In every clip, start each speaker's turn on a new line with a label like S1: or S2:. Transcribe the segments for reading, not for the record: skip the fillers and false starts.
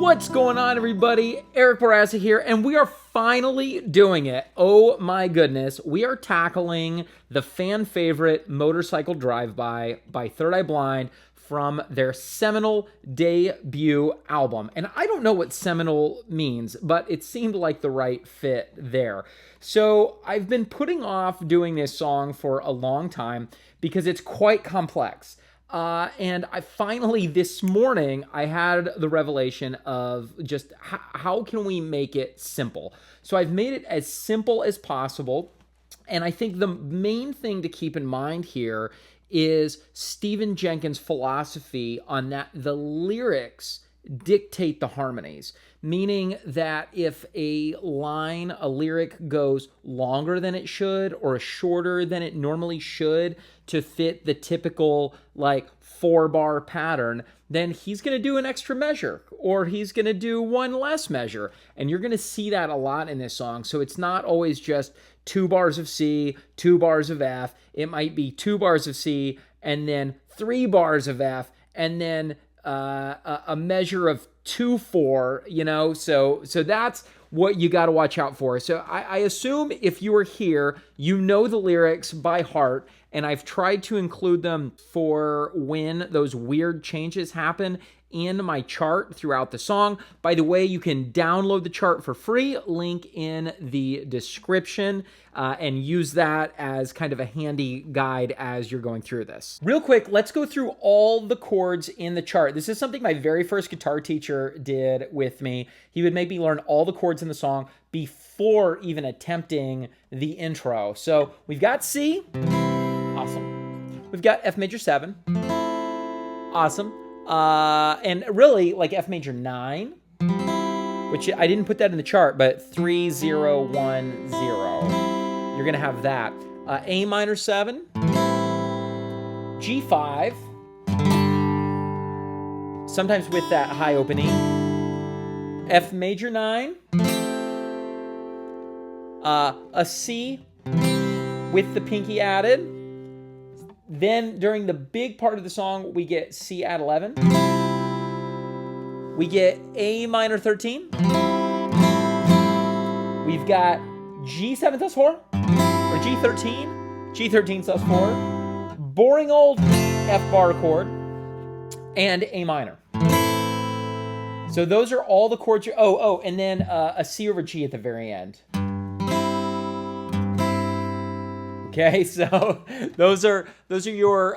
S1: What's going on, everybody? Eric Bourassa here, and we are finally doing it. Oh my goodness. We are tackling the fan favorite Motorcycle Drive-By by Third Eye Blind from their seminal debut album. And I don't know what seminal means, but it seemed like the right fit there. So I've been putting off doing this song for a long time because it's quite complex. And I finally, this morning, I had the revelation of just how can we make it simple? So I've made it as simple as possible. And I think the main thing to keep in mind here is Stephen Jenkins' philosophy on that the lyrics dictate the harmonies, meaning that if a lyric goes longer than it should or shorter than it normally should to fit the typical like 4-bar pattern, then he's going to do an extra measure or he's going to do one less measure. And you're going to see that a lot in this song. So it's not always just 2 bars of C, 2 bars of F. It might be 2 bars of C and then 3 bars of F and then a measure of 2/4, you know, so that's what you got to watch out for. So I assume if you are here, you know the lyrics by heart, and I've tried to include them for when those weird changes happen in my chart throughout the song. By the way, you can download the chart for free, link in the description, and use that as kind of a handy guide as you're going through this. Real quick, let's go through all the chords in the chart. This is something my very first guitar teacher did with me. He would make me learn all the chords in the song before even attempting the intro. So we've got C, awesome. We've got F major 7, awesome. And really like F major 9, which I didn't put that in the chart, but 3, 0, 1, 0. You're going to have that. A minor 7, G5, sometimes with that high opening, F major 9, a C with the pinky added. Then during the big part of the song, we get C add 11. We get A minor 13. We've got G7 sus 4, or G13. G13 sus 4. Boring old F bar chord. And A minor. So those are all the chords. And then a C over G at the very end. Okay, so those are your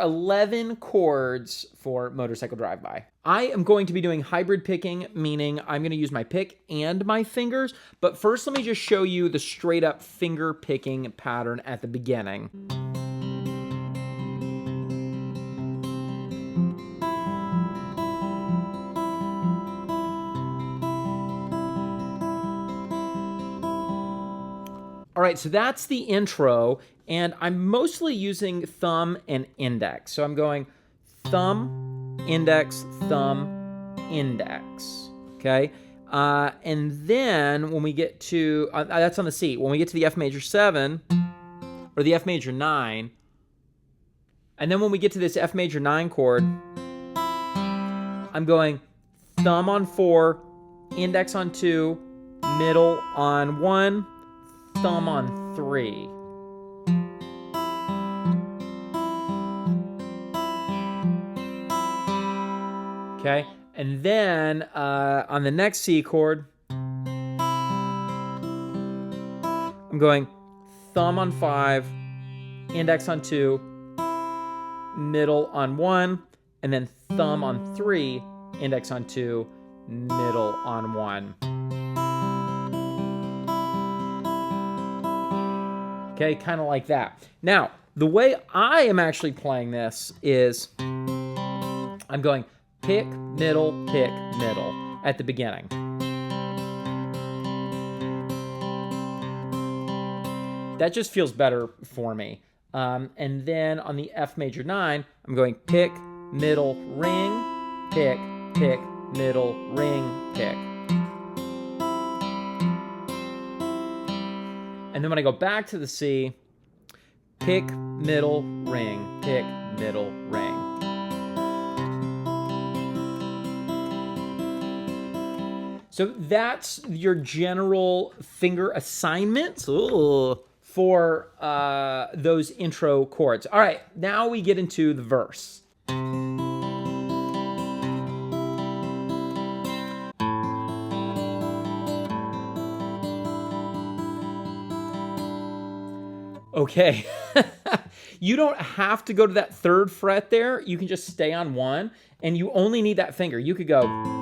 S1: 11 chords for Motorcycle Drive-By. I am going to be doing hybrid picking, meaning I'm going to use my pick and my fingers. But first, let me just show you the straight up finger picking pattern at the beginning. All right, so that's the intro, and I'm mostly using thumb and index. So I'm going thumb, index, okay? And then when we get to, that's on the C. When we get to the F major 7, or the F major 9, and then when we get to this F major 9 chord, I'm going thumb on 4, index on 2, middle on 1, thumb on 3. Okay, and then on the next C chord, I'm going thumb on 5, index on 2, middle on 1, and then thumb on 3, index on 2, middle on 1. Okay, kind of like that. Now, the way I am actually playing this is I'm going pick, middle at the beginning. That just feels better for me. And then on the F major 9, I'm going pick, middle, ring, pick, middle, ring, pick. And then when I go back to the C, pick, middle, ring, pick, middle, ring. So that's your general finger assignments for those intro chords. All right, now we get into the verse. Okay, you don't have to go to that 3rd fret there. You can just stay on 1, and you only need that finger. You could go.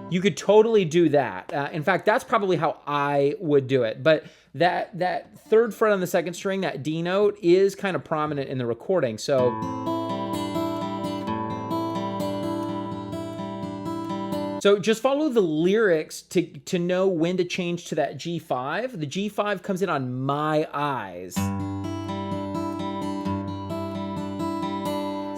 S1: You could totally do that. In fact, that's probably how I would do it. But that 3rd fret on the 2nd string, that D note, is kind of prominent in the recording. So just follow the lyrics to know when to change to that G5. The G5 comes in on My Eyes.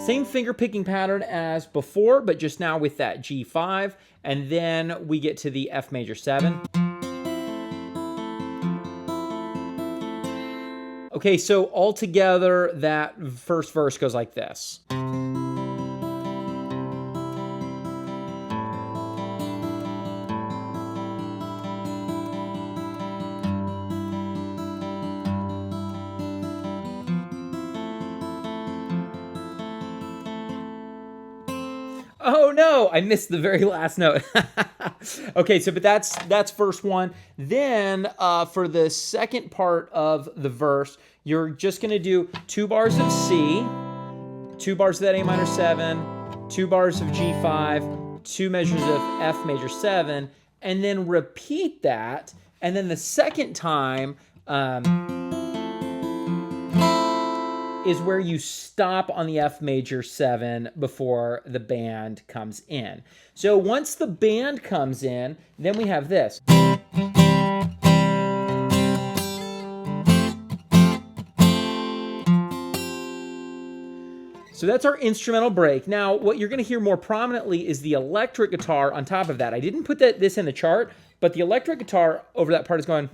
S1: Same finger picking pattern as before, but just now with that G5. And then we get to the F major 7. Okay, so all together, that first verse goes like this. Oh no, I missed the very last note. Okay, so but that's verse 1. Then for the second part of the verse, you're just gonna do 2 bars of C, 2 bars of that A minor 7, 2 bars of G5, 2 measures of F major 7, and then repeat that. And then the second time is where you stop on the F major 7 before the band comes in. So once the band comes in, then we have this. So that's our instrumental break. Now, what you're going to hear more prominently is the electric guitar on top of that. I didn't put this in the chart, but the electric guitar over that part is going.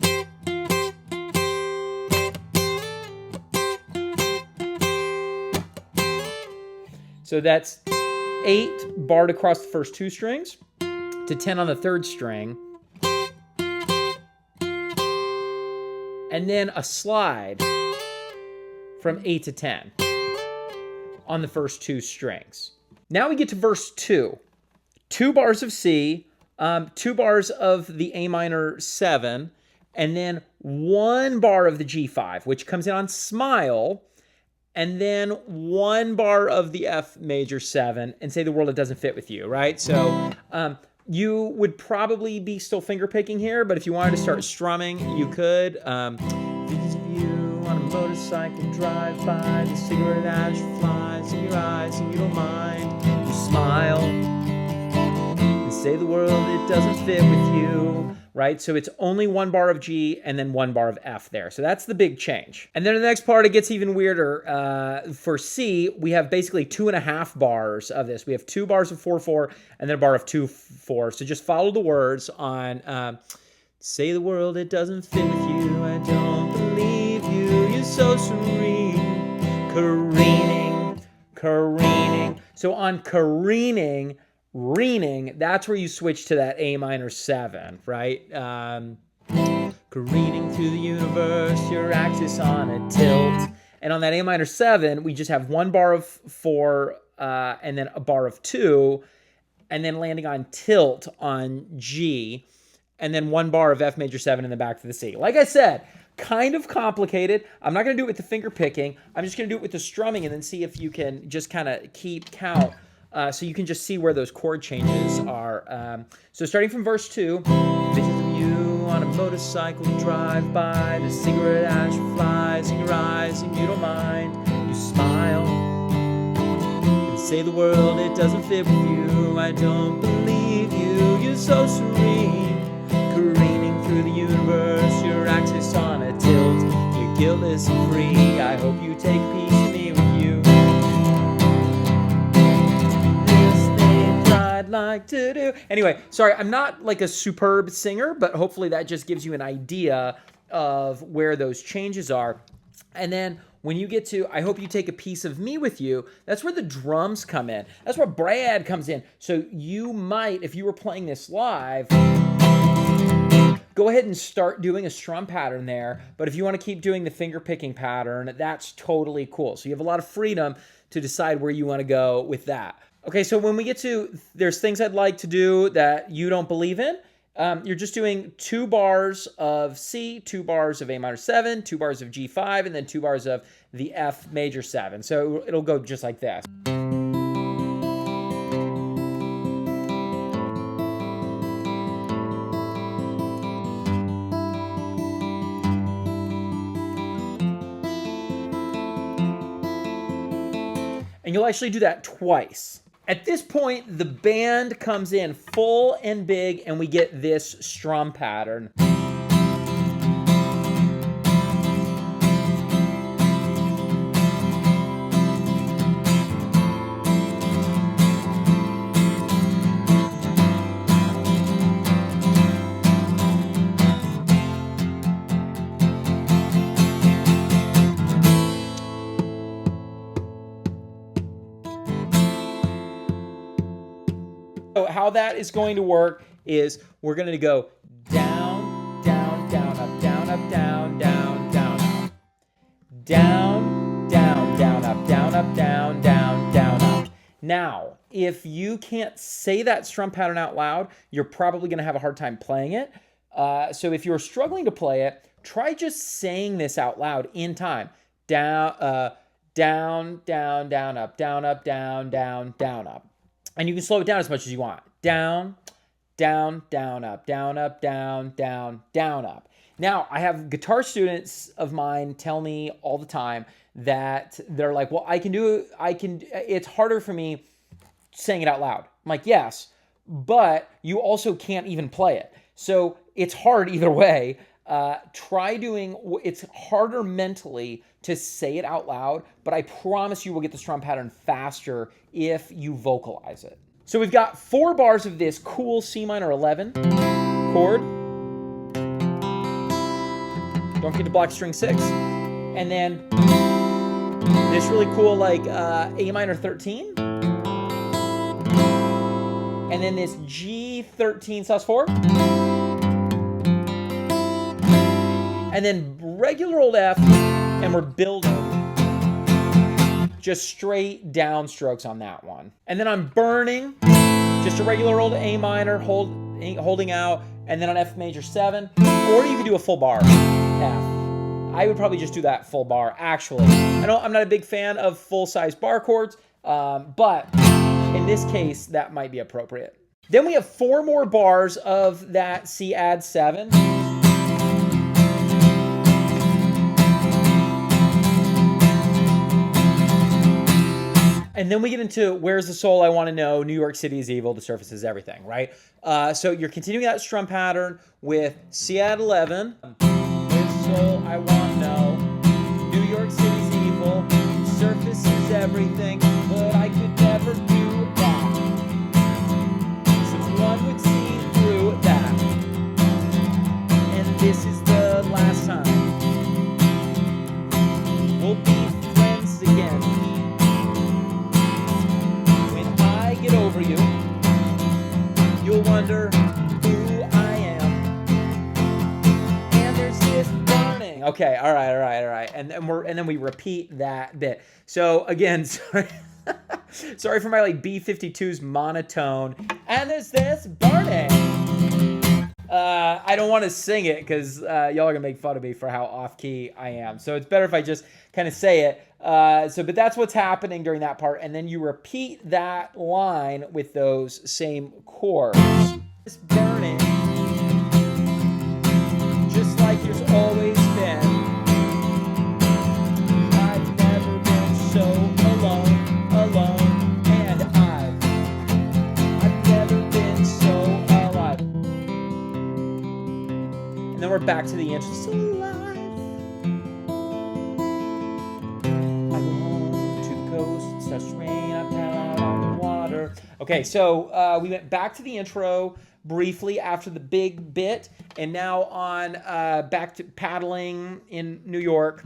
S1: So that's 8 barred across the first 2 strings to 10 on the 3rd string. And then a slide from 8 to 10 on the first 2 strings. Now we get to verse 2. 2 bars of C, 2 bars of the A minor 7, and then 1 bar of the G5, which comes in on Smile, and then 1 bar of the F major 7, and Say the World It Doesn't Fit With You, right? So you would probably be still finger picking here, but if you wanted to start strumming, you could. Visions of you on a motorcycle drive by, the cigarette ash flies in your eyes and you don't mind. You smile and say the world it doesn't fit with you, right? So it's only 1 bar of G and then 1 bar of F there. So that's the big change. And then in the next part, it gets even weirder. For C, we have basically 2.5 bars of this. We have 2 bars of 4/4 and then a bar of 2/4. So just follow the words on say the world it doesn't fit with you. I don't believe you. You're so serene. Careening, careening. So on careening, reening, that's where you switch to that A minor 7, right? Careening through the universe, your axis on a tilt. And on that A minor 7, we just have 1 bar of 4 and then a bar of 2, and then landing on tilt on G, and then 1 bar of F major 7 in the back to the C. Like I said, kind of complicated. I'm not going to do it with the finger picking. I'm just going to do it with the strumming and then see if you can just kind of keep count. So you can just see where those chord changes are. So starting from verse 2, visions of you on a motorcycle drive by, the cigarette ash flies in your eyes and you don't mind. You smile and say the world it doesn't fit with you. I don't believe you. You're so serene, careening through the universe, your axis on a tilt. You're guiltless and free. I hope you take peace in me with you. I'd like to do. Anyway, sorry, I'm not like a superb singer, but hopefully that just gives you an idea of where those changes are. And then when you get to I Hope You Take a Piece of Me with You, that's where the drums come in. That's where Brad comes in. So you might, if you were playing this live, go ahead and start doing a strum pattern there. But if you want to keep doing the finger picking pattern, that's totally cool. So you have a lot of freedom to decide where you want to go with that. Okay, so when we get to, there's things I'd like to do that you don't believe in. You're just doing 2 bars of C, 2 bars of A minor 7, 2 bars of G5, and then 2 bars of the F major 7. So it'll go just like this. And you'll actually do that twice. At this point, the band comes in full and big, and we get this strum pattern. So how that is going to work is we're going to go down, down, down, up, down, up, down, down, down, up. Down, down, down, up, down, up, down, down, down, up. Now, if you can't say that strum pattern out loud, you're probably going to have a hard time playing it. So if you're struggling to play it, try just saying this out loud in time. Down, down, down, down, up, down, up, down, down, down, up. And you can slow it down as much as you want. Down, down, down, up, down, up, down, down, down, up. Now, I have guitar students of mine tell me all the time that they're like, well, it's harder for me saying it out loud. I'm like, yes, but you also can't even play it. So it's hard either way. It's harder mentally to say it out loud, but I promise you will get the strum pattern faster if you vocalize it. So we've got 4 bars of this cool C minor 11 chord. Don't forget to block string 6. And then this really cool like A minor 13. And then this G13 sus4. And then regular old F, and we're building just straight down strokes on that one. And then I'm burning just a regular old A minor holding out, and then on F major 7, or you could do a full bar F. I would probably just do that full bar, actually. I know I'm not a big fan of full-size bar chords, but in this case, that might be appropriate. Then we have 4 more bars of that C add 7. And then we get into Where's the Soul, I Want to Know, New York City is Evil, The Surface is Everything, right? So you're continuing that strum pattern with C add 11. Where's the soul, I want to know, New York City's evil, the surface is everything, but I could never do that. Since one would see through that. And this is the last time we'll be friends again. Get over you, you'll wonder who I am, and there's this burning. Okay, all right, and then we repeat that bit. So again, sorry for my like B52's monotone, and there's this burning. I don't want to sing it because y'all are gonna make fun of me for how off key I am. So it's better if I just kind of say it. But that's what's happening during that part, and then you repeat that line with those same chords. It's burning, just like there's always been. I've never been so alone, and I've never been so alive. And then we're back to the intro. So alive. Starts to rain, I'm out on the water. Okay, so we went back to the intro briefly after the big bit, and now on back to paddling in New York.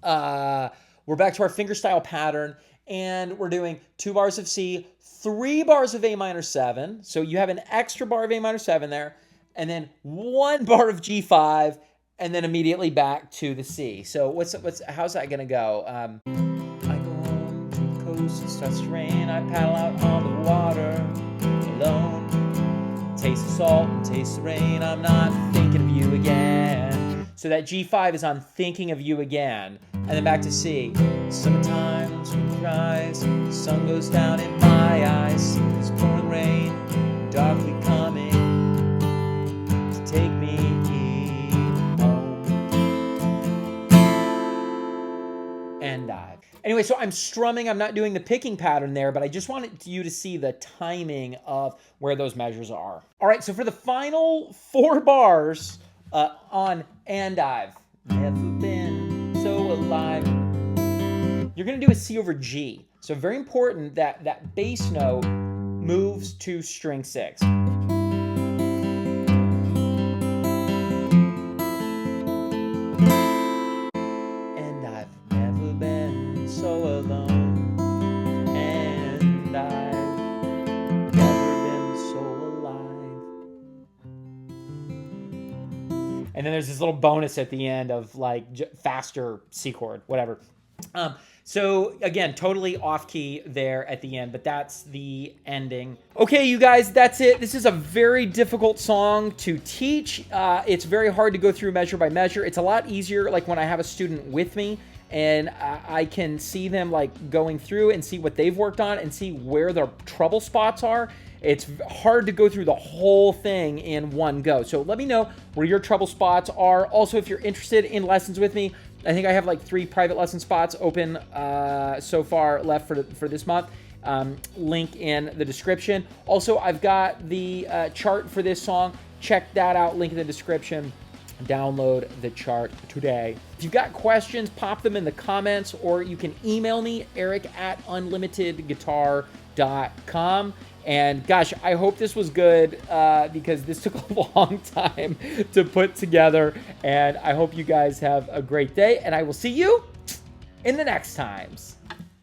S1: We're back to our fingerstyle pattern, and we're doing 2 bars of C, 3 bars of A minor 7. So you have an extra bar of A minor 7 there, and then 1 bar of G5, and then immediately back to the C. So how's that gonna go? I go home to the coast, it starts to rain. I paddle out on the water alone. Taste the salt and taste the rain. I'm not thinking of you again. So that G5 is on thinking of you again. And then back to C. Summertime, spring dries, the sun goes down in my eyes. It's pouring rain, darkly coming to take me home. And dive. Anyway, so I'm strumming. I'm not doing the picking pattern there, but I just wanted you to see the timing of where those measures are. All right, so for the final 4 bars on and I've never been so alive, you're going to do a C over G. So very important that that bass note moves to string 6. And I've never been so alone, and I've never been so alive. And then there's this little bonus at the end of like faster C chord, whatever. So again, totally off key there at the end, but that's the ending. Okay, you guys, that's it. This is a very difficult song to teach. It's very hard to go through measure by measure. It's a lot easier like when I have a student with me and I can see them like going through and see what they've worked on and see where their trouble spots are. It's hard to go through the whole thing in one go. So let me know where your trouble spots are. Also, if you're interested in lessons with me, I think I have like 3 private lesson spots open so far left for this month. Link in the description. Also, I've got the chart for this song. Check that out. Link in the description. Download the chart today. If you've got questions, pop them in the comments, or you can email me, eric@unlimitedguitar.com. And gosh, I hope this was good because this took a long time to put together. And I hope you guys have a great day, and I will see you in the next times.